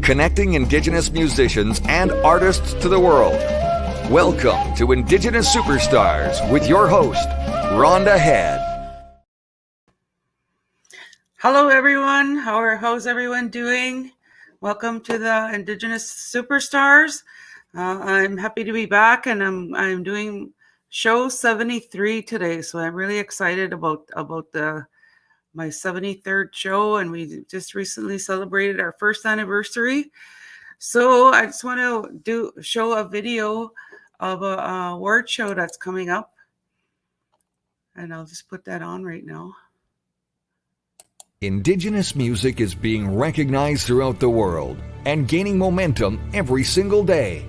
connecting Indigenous musicians and artists to the world. Welcome to Indigenous Superstars with your host, Rhonda Head. Hello, everyone. How's everyone doing? Welcome to the Indigenous Superstars. I'm happy to be back, and I'm doing show 73 today. So I'm really excited about my 73rd show, and we just recently celebrated our first anniversary. So I just want to show a video of a award show that's coming up, and I'll just put that on right now. Indigenous music is being recognized throughout the world and gaining momentum every single day.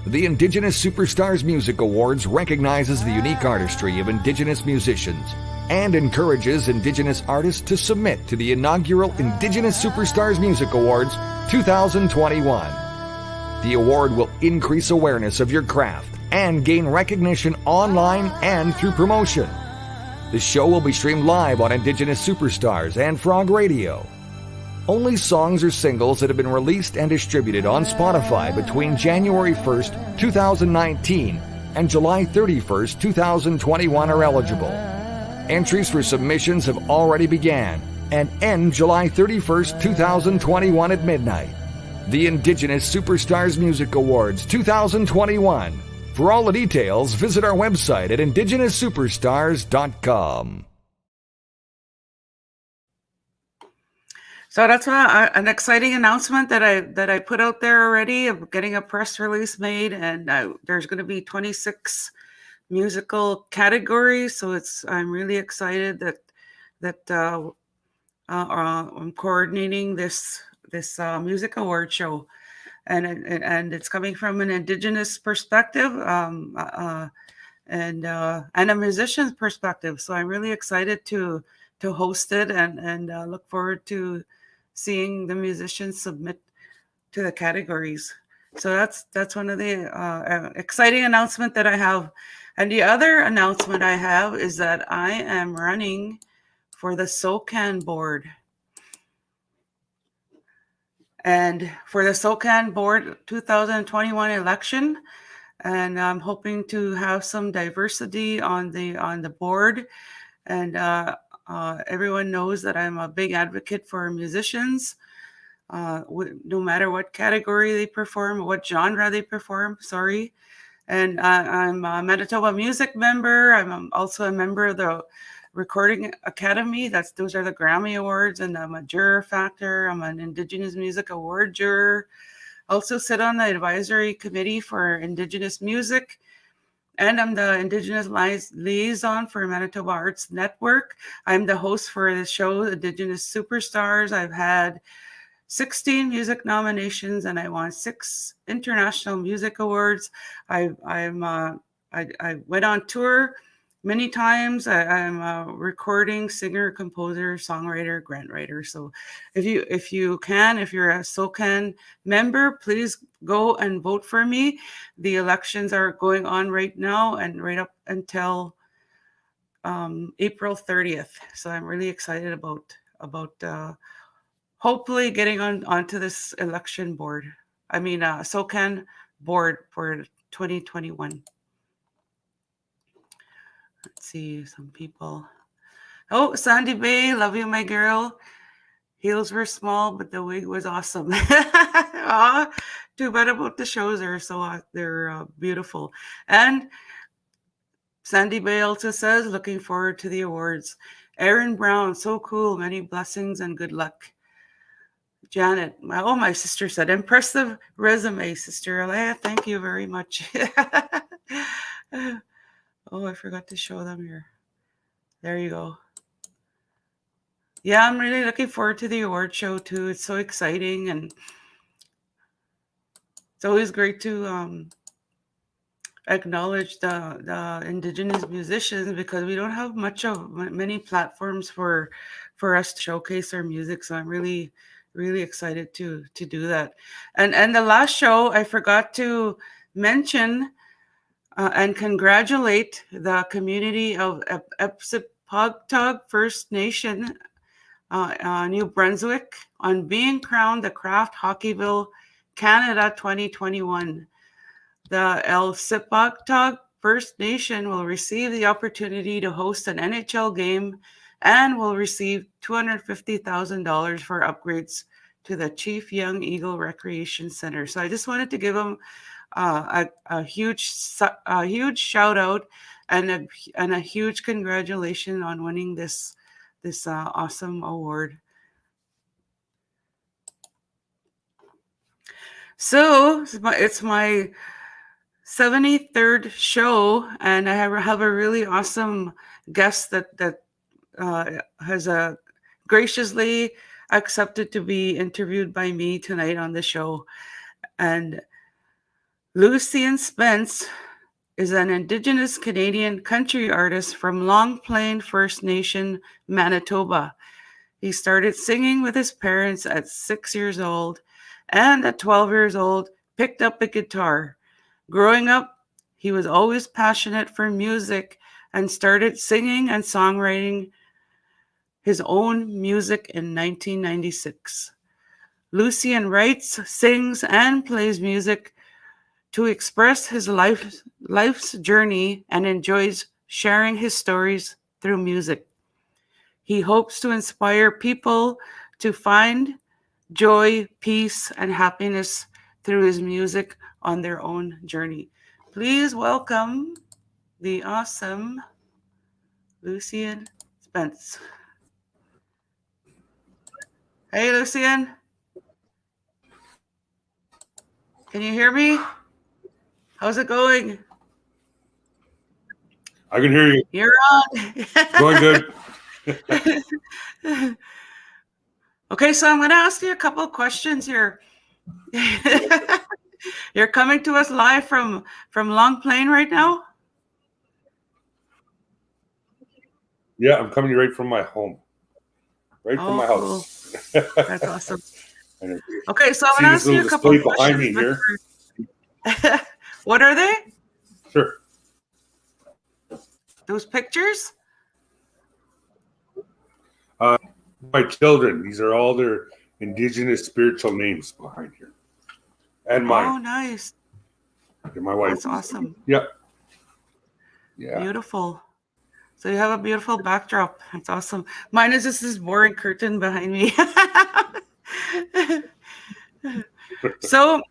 The Indigenous Superstars Music Awards recognizes the unique artistry of Indigenous musicians and encourages Indigenous artists to submit to the inaugural Indigenous Superstars Music Awards 2021. The award will increase awareness of your craft and gain recognition online and through promotion. The show will be streamed live on Indigenous Superstars and Frog Radio. Only songs or singles that have been released and distributed on Spotify between January 1st, 2019 and July 31st, 2021 are eligible. Entries for submissions have already began and end July 31st, 2021 at midnight. The Indigenous Superstars Music Awards 2021. For all the details, visit our website at indigenousuperstars.com. So that's an exciting announcement that I put out there already of getting a press release made, and there's going to be 26 musical categories. So I'm really excited that I'm coordinating this music award show, and it's coming from an Indigenous perspective and a musician's perspective. So I'm really excited to host it and look forward to seeing the musicians submit to the categories. So that's one of the exciting announcement that I have. And the other announcement I have is that I am running for the SOCAN board. And for the SOCAN board 2021 election, and I'm hoping to have some diversity on the board. And everyone knows that I'm a big advocate for musicians, no matter what category they perform, what genre they perform, And I'm a Manitoba Music member. I'm also a member of the Recording Academy. Those are the Grammy Awards, and I'm a juror factor. I'm an Indigenous Music Award juror. I also sit on the advisory committee for Indigenous music. And I'm the Indigenous liaison for Manitoba Arts Network. I'm the host for the show, Indigenous Superstars. I've had 16 music nominations, and I won 6 international music awards. I went on tour many times. I'm a recording singer, composer, songwriter, grant writer. So if you're a SOCAN member, please go and vote for me. The elections are going on right now and right up until April 30th. So I'm really excited about hopefully getting onto this election board. SOCAN board for 2021. Let's see, some people. Oh, Sandy Bay, love you, my girl. Heels were small, but the wig was awesome. Too bad about the shows. They're beautiful. And Sandy Bay also says, looking forward to the awards. Aaron Brown, so cool. Many blessings and good luck. Janet, my sister said, impressive resume, Sister Alea. Thank you very much. Oh, I forgot to show them here. There you go. Yeah, I'm really looking forward to the award show too. It's so exciting, and it's always great to acknowledge the Indigenous musicians, because we don't have many platforms for us to showcase our music. So I'm really, really excited to do that. And the last show, I forgot to mention and congratulate the community of Epsipogtog First Nation New Brunswick, on being crowned the Kraft Hockeyville Canada 2021. The El Sipagtag First Nation will receive the opportunity to host an NHL game and will receive $250,000 for upgrades to the Chief Young Eagle Recreation Center. So I just wanted to give them a huge shout out and a huge congratulations on winning this awesome award. So it's my 73rd show, and I have a really awesome guest that has graciously accepted to be interviewed by me tonight on the show. And Lucien Spence is an Indigenous Canadian country artist from Long Plain First Nation, Manitoba. He started singing with his parents at 6 years old, and at 12 years old, picked up a guitar. Growing up, he was always passionate for music and started singing and songwriting his own music in 1996. Lucien writes, sings, and plays music to express his life's journey and enjoys sharing his stories through music. He hopes to inspire people to find joy, peace, and happiness through his music on their own journey. Please welcome the awesome Lucien Spence. Hey, Lucien. Can you hear me? How's it going? I can hear you. You're on. Going good. Okay, so I'm going to ask you a couple of questions here. You're coming to us live from Long Plain right now? Yeah, I'm coming right from my home. Right from my house. Cool. That's awesome. Okay, Okay, so I'm going to ask you a couple of questions. Behind me here. What are they? Sure. Those pictures? My children. These are all their Indigenous spiritual names behind here. And mine. Oh, nice. And my wife. That's awesome. Yep. Yeah. Beautiful. So you have a beautiful backdrop. That's awesome. Mine is just this boring curtain behind me. So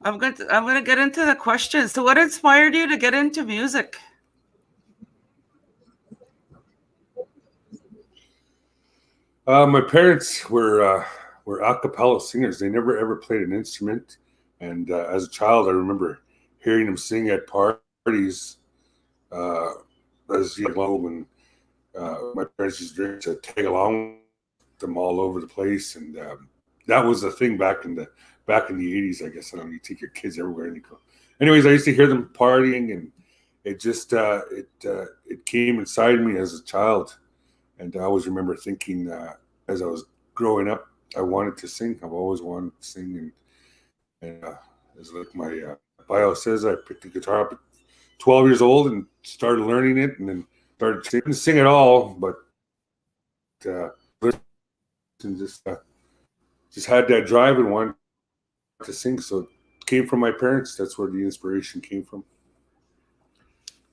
I'm going to get into the questions. So what inspired you to get into music? My parents were a cappella singers. They never ever played an instrument, and as a child, I remember hearing them sing at parties. As you know, and my parents used to tag along with them all over the place, and that was the thing back in the 80s. I guess, I don't know, you take your kids everywhere and you go. Anyways, I used to hear them partying, and it just it came inside me as a child. And I always remember thinking, as I was growing up, I wanted to sing. I've always wanted to sing, and as like my bio says, I picked the guitar up at 12 years old and started learning it, and then started to sing it all, but and just had that drive and wanted to sing. So it came from my parents. That's where the inspiration came from.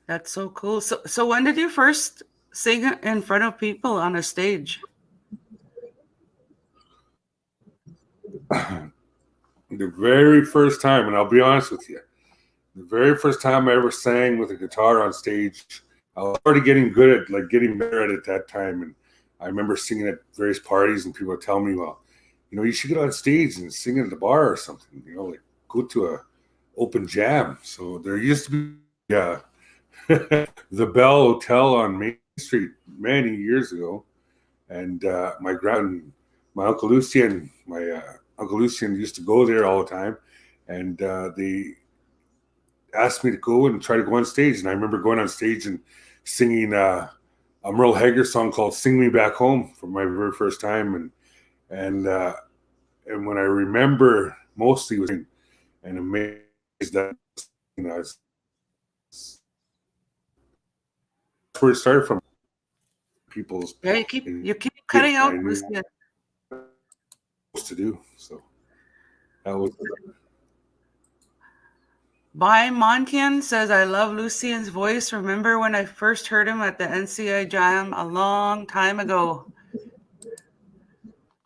That's so cool. So when did you first sing in front of people on a stage? The very first time, and I'll be honest with you, the very first time I ever sang with a guitar on stage, I was already getting good at, getting better at it that time. And I remember singing at various parties, and people would tell me, well, you should get on stage and sing at the bar or something, go to a open jam. So there used to be the Bell Hotel on Main Street many years ago. And my Uncle Lucien, Uncle Lucien used to go there all the time. And they asked me to go and try to go on stage. And I remember going on stage and singing a Merle Haggard song called "Sing Me Back Home" for my very first time. And when I remember, mostly was and amazed that that's where it started from. people's. Yeah, you keep cutting I out, knew Lucien. what I was to do. So that was. By Montian says, I love Lucien's voice. Remember when I first heard him at the NCI Jam a long time ago?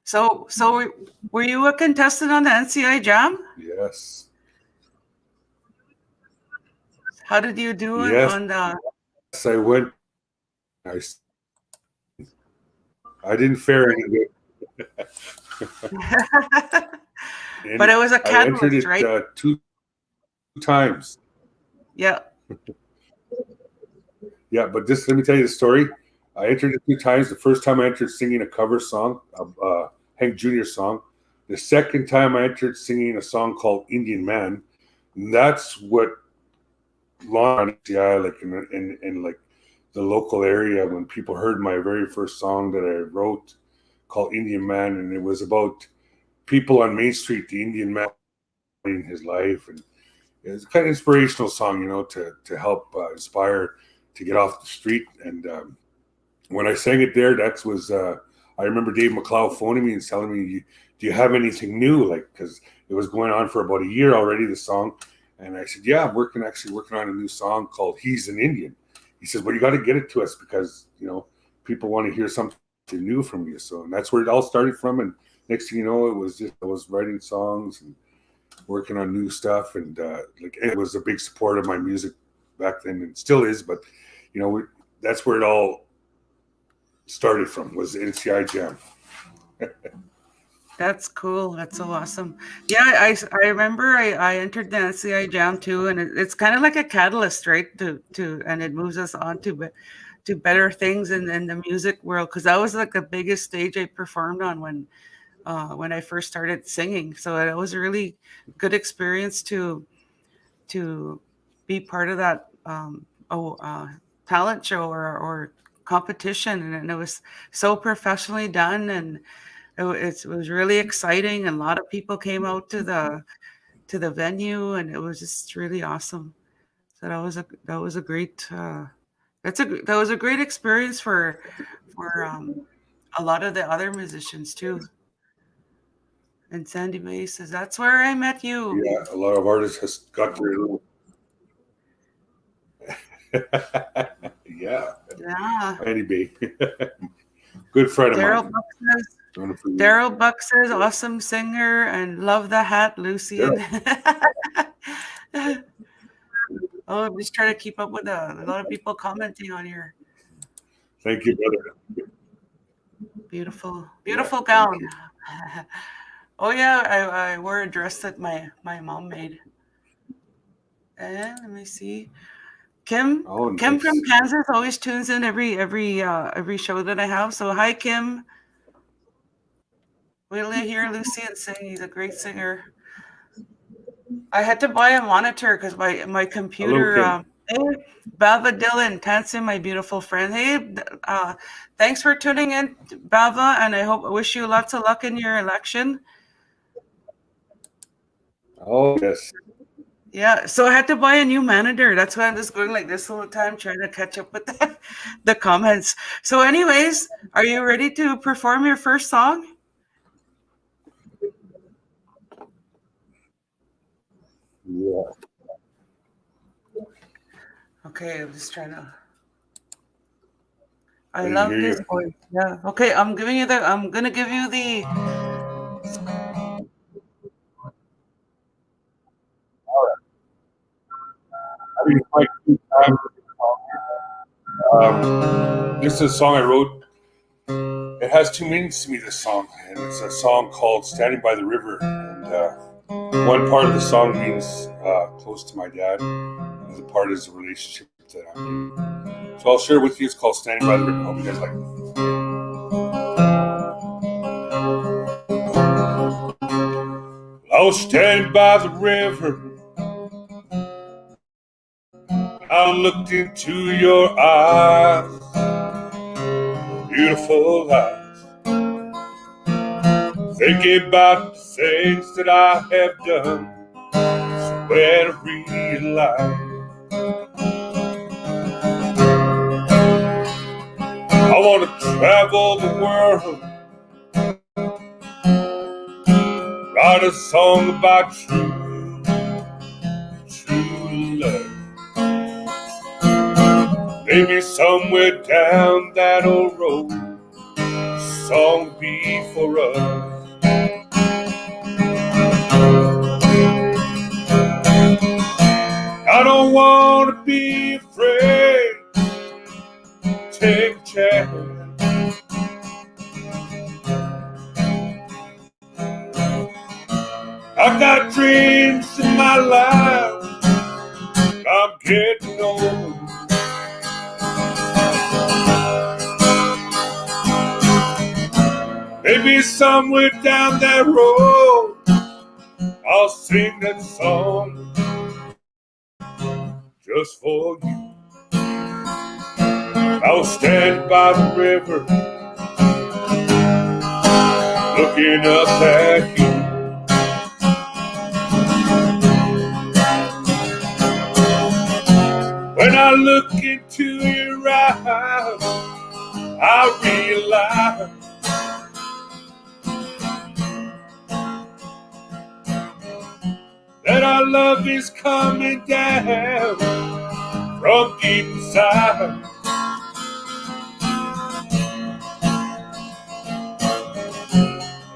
So were you a contestant on the NCI Jam? Yes. How did you do it Yes. on the? Yes, I went. I didn't fare any good. But it was a I entered catalyst, it right? 2 times. Yeah. Yeah, but just let me tell you the story. I entered it 2 times. The first time I entered singing a cover song, a Hank Jr. song. The second time I entered singing a song called Indian Man. And that's what launched, yeah, like in like the local area when people heard my very first song that I wrote called Indian Man, and it was about people on Main Street, the Indian man in his life, and it's kind of inspirational song, you know, to help inspire to get off the street. And when I sang it there, that was I remember Dave McLeod phoning me and telling me, "Do you have anything new?" Like, because it was going on for about a year already, the song. And I said, "Yeah, I'm working on a new song called He's an Indian." He says, "Well, you got to get it to us because you know people want to hear something new from you." So, and that's where it all started from. And next thing you know, it was just I was writing songs and working on new stuff, and like it was a big support of my music back then, and still is. But you know, that's where it all started from, was NCI Jam. That's cool. That's so awesome. Yeah, I remember I entered the NCI Jam too, and it's kind of like a catalyst, right? And it moves us on to better things in the music world, because that was like the biggest stage I performed on when I first started singing. So it was a really good experience to be part of that talent show or competition, and it was so professionally done, and it was really exciting, and a lot of people came out to the venue, and it was just really awesome. So that was a great that was a great experience for a lot of the other musicians too. And Sandy May says, "That's where I met you." Yeah, a lot of artists has got their little. Yeah, Yeah. Andy B. Good friend of Daryl mine. Buck says, Daryl Buck says, awesome singer and love the hat, Lucien. Oh, I'm just trying to keep up with a lot of people commenting on your Thank you, brother. beautiful Yeah, gown. Oh yeah, I wore a dress that my mom made. And let me see. Kim Oh, Kim from nice. Kansas always tunes in every show that I have. So hi Kim. Wait till you hear Lucien sing. He's a great singer. I had to buy a monitor because my computer. Hello, Kim. Hey, Bava Dylan, Tansin, my beautiful friend. Hey, thanks for tuning in, Bava, and I wish you lots of luck in your election. Oh, yes. Yeah, so I had to buy a new monitor. That's why I'm just going like this all the time, trying to catch up with the comments. So, anyways, are you ready to perform your first song? Yeah. Okay, I'm just trying to. I I can love hear this you. voice. Yeah. Okay, I'm gonna give you the. I mean, like, this is a song I wrote. It has 2 meanings to me, this song. And it's a song called Standing by the River. And one part of the song means close to my dad. And the other part is the relationship that I'm in. So I'll share it with you. It's called Standing by the River. I hope you guys like it. I was standing by the river. I looked into your eyes, beautiful eyes. Thinking about the things that I have done, so when I realize I want to travel the world, write a song about true love. Maybe somewhere down that old road, a song be for us. I don't want to be afraid, take a chance. I've got dreams in my life, I'm getting old. Maybe somewhere down that road, I'll sing that song just for you. I'll stand by the river, looking up at you. When I look into your eyes, I realize that our love is coming down from deep inside.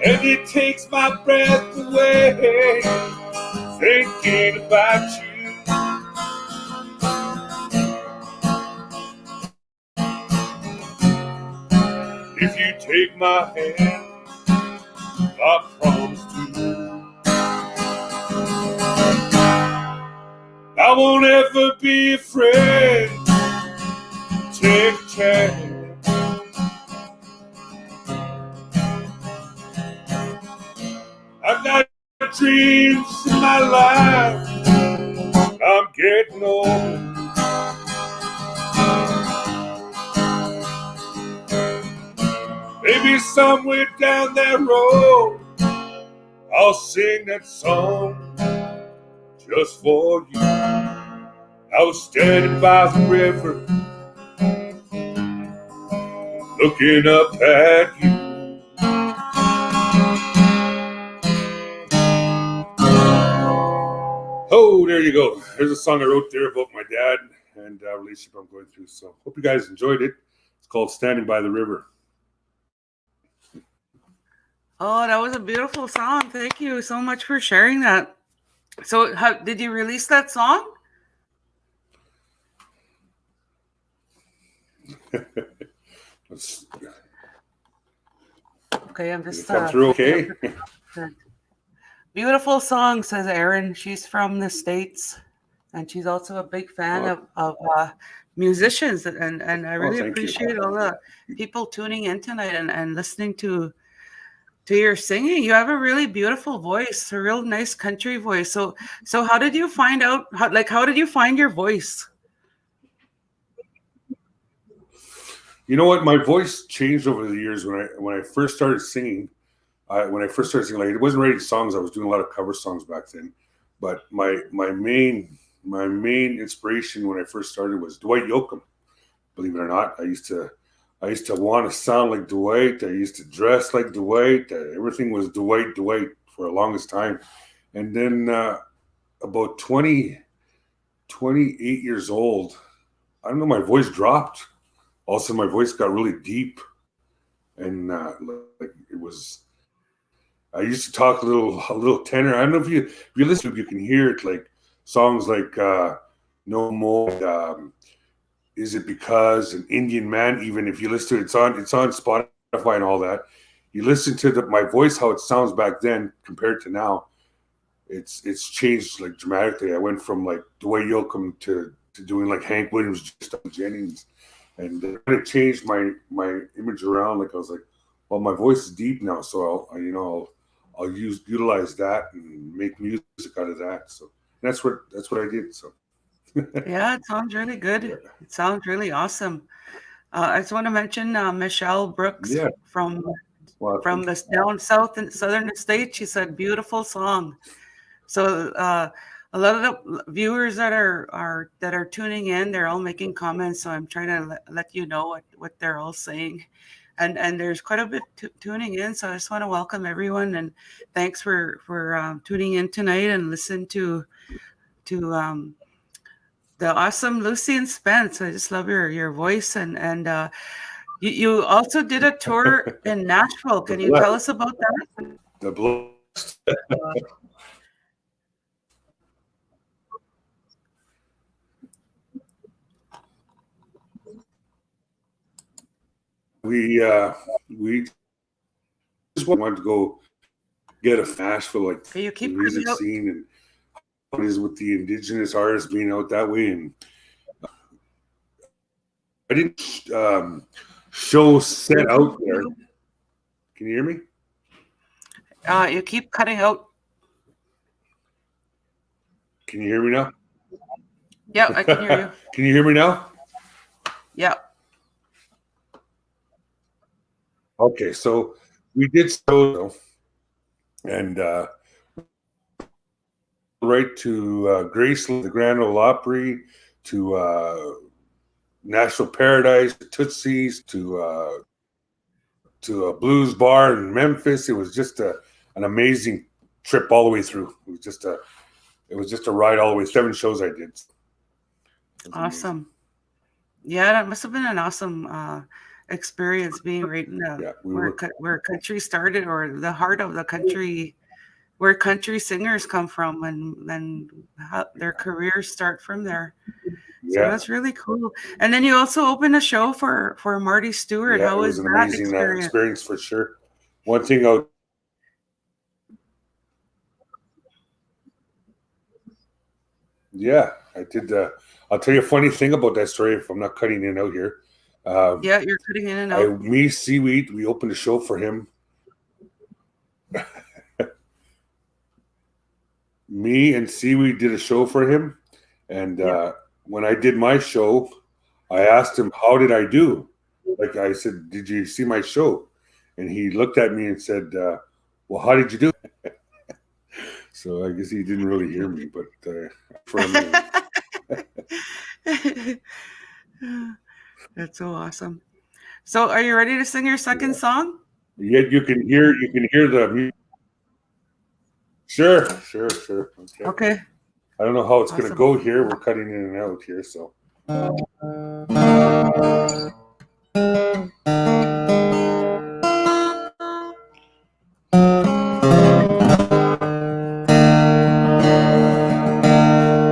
And it takes my breath away, thinking about you. If you take my hand, I promise to. I won't ever be afraid, take a chance. I've got dreams in my life, I'm getting old. Maybe somewhere down that road, I'll sing that song just for you. I was standing by the river, looking up at you. Oh, there you go. There's a song I wrote there about my dad and relationship I'm going through. So hope you guys enjoyed it. It's called Standing by the River. Oh, that was a beautiful song. Thank you so much for sharing that. So, did you release that song? Okay, I'm just come through okay. Beautiful song, says Erin. She's from the States, and she's also a big fan of musicians. And I really appreciate all the people tuning in tonight and listening to your singing. You have a really beautiful voice, a real nice country voice. So how did you find out? How did you find your voice? You know what? My voice changed over the years when I first started singing. Like, it wasn't writing songs. I was doing a lot of cover songs back then. But my main inspiration when I first started was Dwight Yoakam. Believe it or not, I used to want to sound like Dwight. I used to dress like Dwight. Everything was Dwight for the longest time. And then about 28 years old, I don't know, my voice dropped. All of a sudden, my voice got really deep, and like it was. I used to talk a little tenor. I don't know if you listen to it, you can hear it, like songs like "No More." Is it because an Indian man? Even if you listen to it, it's on Spotify and all that. You listen to my voice, how it sounds back then compared to now. It's changed like dramatically. I went from like Dwight Yoakam to doing like Hank Williams, Jennings, and it changed my image around. Like I was like, well, my voice is deep now, so I'll utilize that and make music out of that. So that's what I did. So. Yeah, it sounds really good. It sounds really awesome. I just want to mention Michelle Brooks from the down south in southern states. She said, "Beautiful song." So a lot of the viewers that are tuning in, they're all making comments. So I'm trying to let you know what they're all saying. And there's quite a bit tuning in. So I just want to welcome everyone and thanks for tuning in tonight and listen to the awesome Lucien Spence. I just love your voice and you also did a tour in Nashville. Can you tell us about that? The blessed. We just wanted to go get a Nashville, like Can you the keep music cutting out? scene and what is with the Indigenous artists being out that way. And I didn't show set out there. Can you hear me? You keep cutting out. Can you hear me now? Yeah, I can hear you. Can you hear me now? Yeah. Okay, so we did so, and right to Graceland, the Grand Ole Opry, to National Paradise, to Tootsie's, to a blues bar in Memphis. It was just an amazing trip all the way through. It was just a ride all the way. 7 shows I did. Awesome. Yeah, that must have been an awesome experience being right in the where country started, or the heart of the country, where country singers come from, and how their careers start from there. So that's really cool. And then you also opened a show for Marty Stewart. Yeah, How it was was an that amazing experience for sure. One thing I did. I'll tell you a funny thing about that story if I'm not cutting in out here. Yeah, you're cutting in and out. Seaweed, we opened a show for him. Me and Seaweed did a show for him. And when I did my show, I asked him, how did I do? Like I said, did you see my show? And he looked at me and said, well, how did you do? So I guess he didn't really hear me, but for him. That's so awesome. So are you ready to sing your second song? Yeah, you can hear the music. Sure. Okay. I don't know how it's going to go here. We're cutting in and out here, so.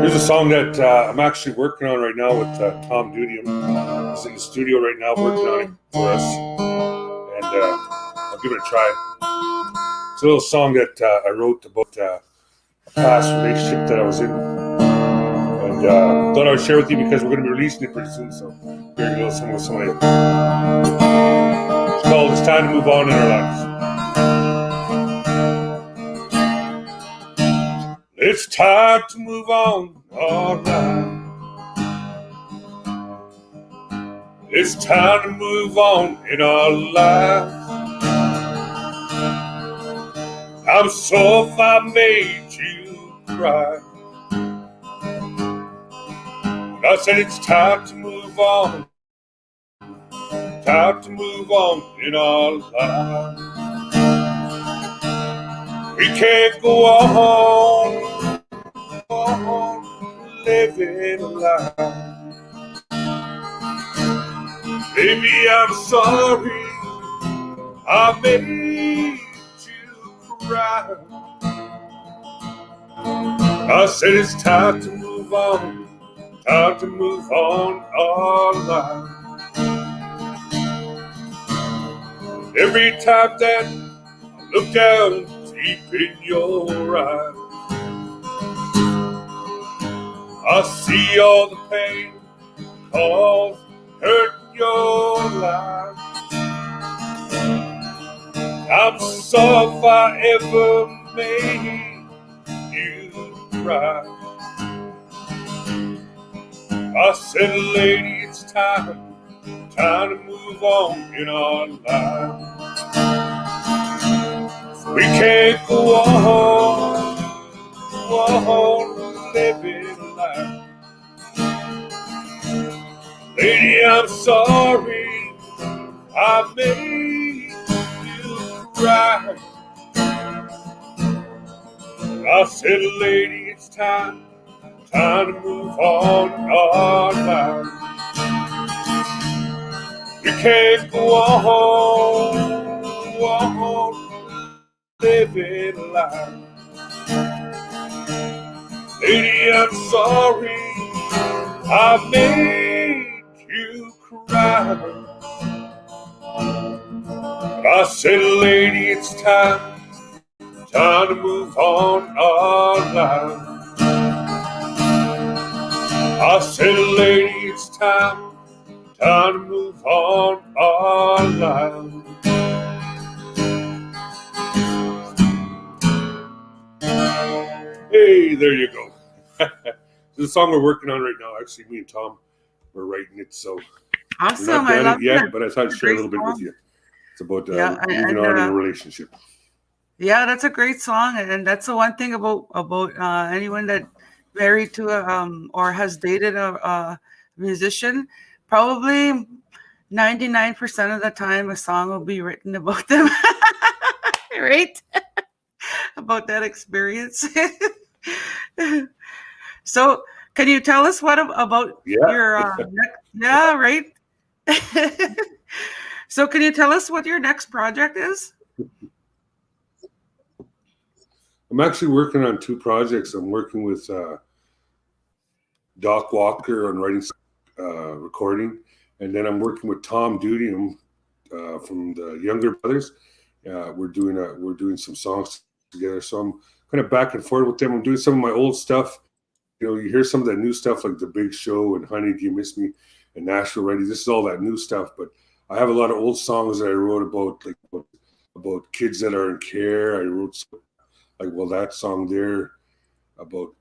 Here's a song that I'm actually working on right now with Tom Dudium. He's in the studio right now working on it for us, and I'll give it a try. It's a little song that I wrote about a past relationship that I was in, and thought I would share with you because we're going to be releasing it pretty soon. So here you go, some of it. It's called "It's Time to Move On in Our Lives." It's time to move on, all right. It's time to move on in our lives. I'm sorry if I made you cry. I said it's time to move on. Time to move on in our lives. We can't go on living a lie. Baby, I'm sorry I made you cry. I said it's time to move on. Time to move on our life. Every time that I look down deep in your eyes, I see all the pain cause hurt your life. I'm sorry if I ever made you cry. I said, lady, it's time to move on in our lives. We can't go on living life. Lady, I'm sorry I made you cry. I said, lady, it's time to move on our lives. We can't go on living life. Lady, I'm sorry I made you cry. I said, lady, it's time to move on our lives. I said, lady, it's time to move on our lives. Hey, there you go. This is a song we're working on right now. Actually, me and Tom were writing it, so Awesome. we're not I done love it yet, that. but I thought I'd share a little bit with you. It's about moving on in a relationship. Yeah, that's a great song, and that's the one thing about anyone that married to a or has dated a musician. Probably 99% of the time, a song will be written about them, right? About that experience. So, can you tell us what about Yeah. your yeah, right? So, can you tell us what your next project is? I'm actually working on two projects. I'm working with Doc Walker on writing, recording, and then I'm working with Tom Duty from the Younger Brothers. We're doing some songs together, so I'm kind of back and forth with them. I'm doing some of my old stuff. You know, you hear some of that new stuff like The Big Show and Honey, Do You Miss Me and Nashville Ready. This is all that new stuff, but I have a lot of old songs that I wrote about kids that are in care. I wrote that song there about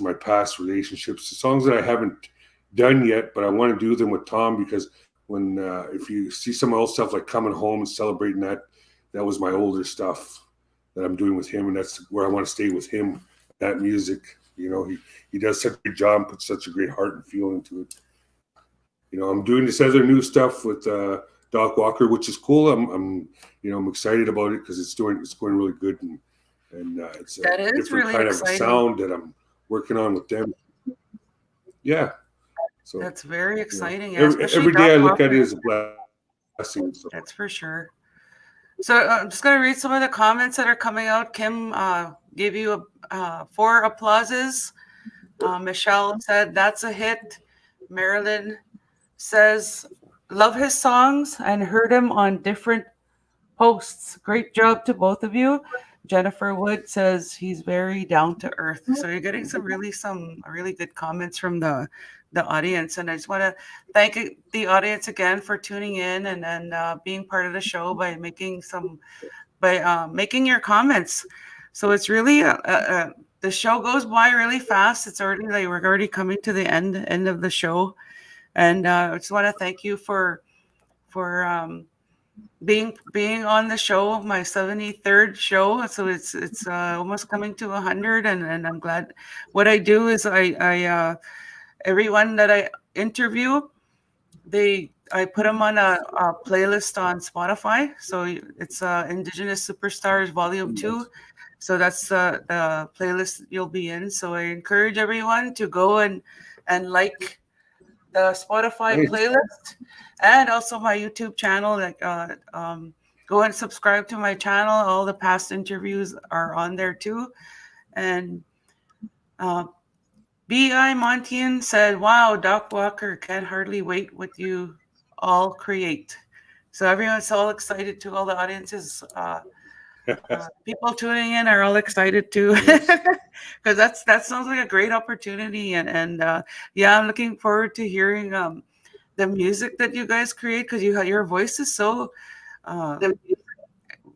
my past relationships, songs that I haven't done yet, but I want to do them with Tom because when if you see some old stuff like Coming Home and Celebrating that was my older stuff that I'm doing with him, and that's where I want to stay with him. That music, you know, he does such a good job, puts such a great heart and feel into it. You know, I'm doing this other new stuff with Doc Walker, which is cool. I'm excited about it because it's going really good, and it's a different really kind exciting. of a sound that I'm working on with them. Yeah, so That's very exciting. You know, every day I look at it as a blessing. So. That's for sure. So I'm just going to read some of the comments that are coming out. Kim gave you 4 applauses. Michelle said, that's a hit. Marilyn says, love his songs and heard him on different posts. Great job to both of you. Jennifer Wood says he's very down to earth. So you're getting some really good comments from the audience, and I just want to thank the audience again for tuning in and being part of the show by making your comments. So it's really the show goes by really fast. It's already we're already coming to the end of the show, and I just want to thank you for being on the show, my 73rd show. So it's almost coming to 100, and I'm glad. What I do is I everyone that I interview, I put them on a playlist on Spotify. So it's Indigenous Superstars Volume 2. So that's the playlist you'll be in. So I encourage everyone to go and like the Spotify playlist and also my YouTube channel. Go and subscribe to my channel. All the past interviews are on there too. And B.I. Montian said, wow, Doc Walker, can't hardly wait what you all create. So everyone's all excited too. All the audiences, people tuning in are all excited too. Because that sounds like a great opportunity. And I'm looking forward to hearing the music that you guys create, because your voice is so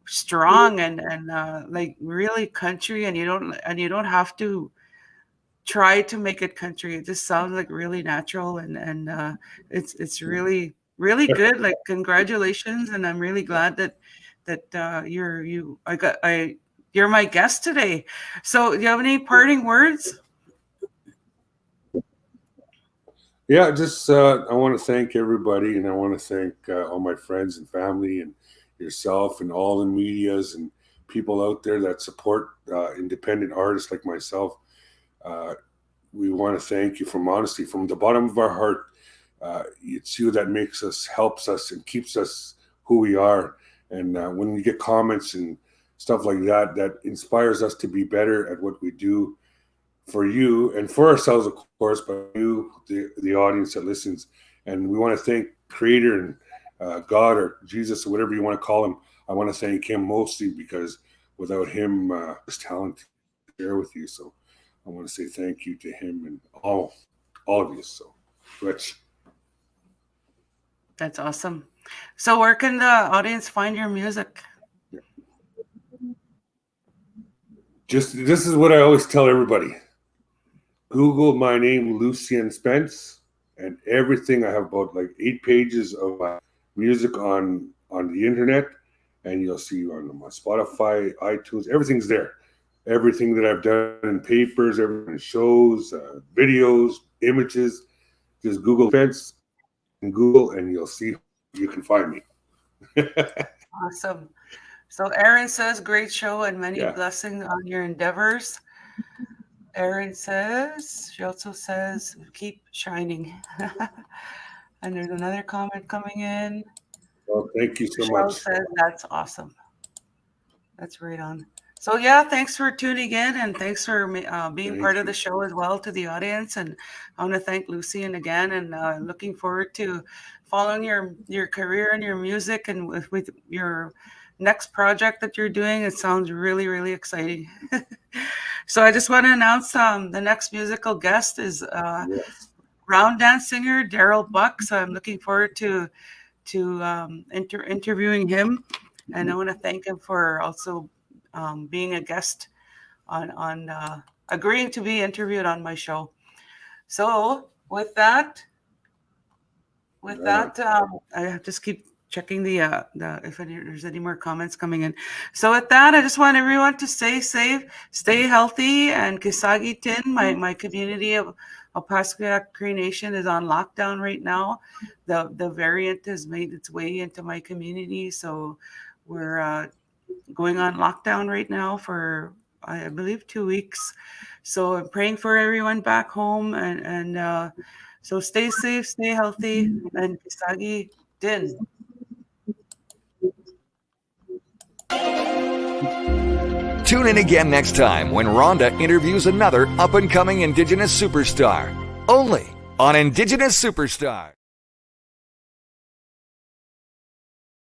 strong and like really country, and you don't have to try to make it country. It just sounds like really natural, and it's really good. Like, congratulations, and I'm really glad that you're my guest today. So do you have any parting words? Yeah, just I want to thank everybody, and I want to thank all my friends and family, and yourself, and all the medias and people out there that support independent artists like myself. Uh, we want to thank you from honesty, from the bottom of our heart. It's you that makes us, helps us, and keeps us who we are. And when we get comments and stuff like that, that inspires us to be better at what we do for you and for ourselves, of course, but you, the audience that listens. And we want to thank Creator and God or Jesus or whatever you want to call him. I want to thank him mostly because without him, his talent to share with you. So I want to say thank you to him and all of you. So, Rich. That's awesome. So where can the audience find your music? Just this is what I always tell everybody. Google my name, Lucien Spence, and everything. I have about like 8 pages of music on the internet, and you'll see on my Spotify, iTunes, everything's there. Everything that I've done in papers, everything in shows, videos, images. Just Google Spence and Google, and you'll see you can find me. Awesome. So Erin says, great show and many Yeah. blessings on your endeavors. Erin says, she also says, keep shining. And there's another comment coming in. Well, thank you so Michelle much. says, that's awesome. That's right on. So yeah, thanks for tuning in, and thanks for being part of the show as well to the audience. And I want to thank Lucien again, and looking forward to following your career and your music, and with your next project that you're doing. It sounds really, really exciting. So I just want to announce the next musical guest is Yes. round dance singer Daryl Buck. So I'm looking forward to interviewing him, and I want to thank him for also being a guest on agreeing to be interviewed on my show. So with that, I just keep checking the if there's any more comments coming in. So with that, I just want everyone to stay safe, stay healthy, and Kisagi Tin, my community of Opaskwayak Cree Nation, is on lockdown right now. The variant has made its way into my community, so we're going on lockdown right now for I believe 2 weeks. So I'm praying for everyone back home, and so stay safe, stay healthy, and Kisagi Din. Tune in again next time when Rhonda interviews another up-and-coming Indigenous superstar. Only on Indigenous Superstar.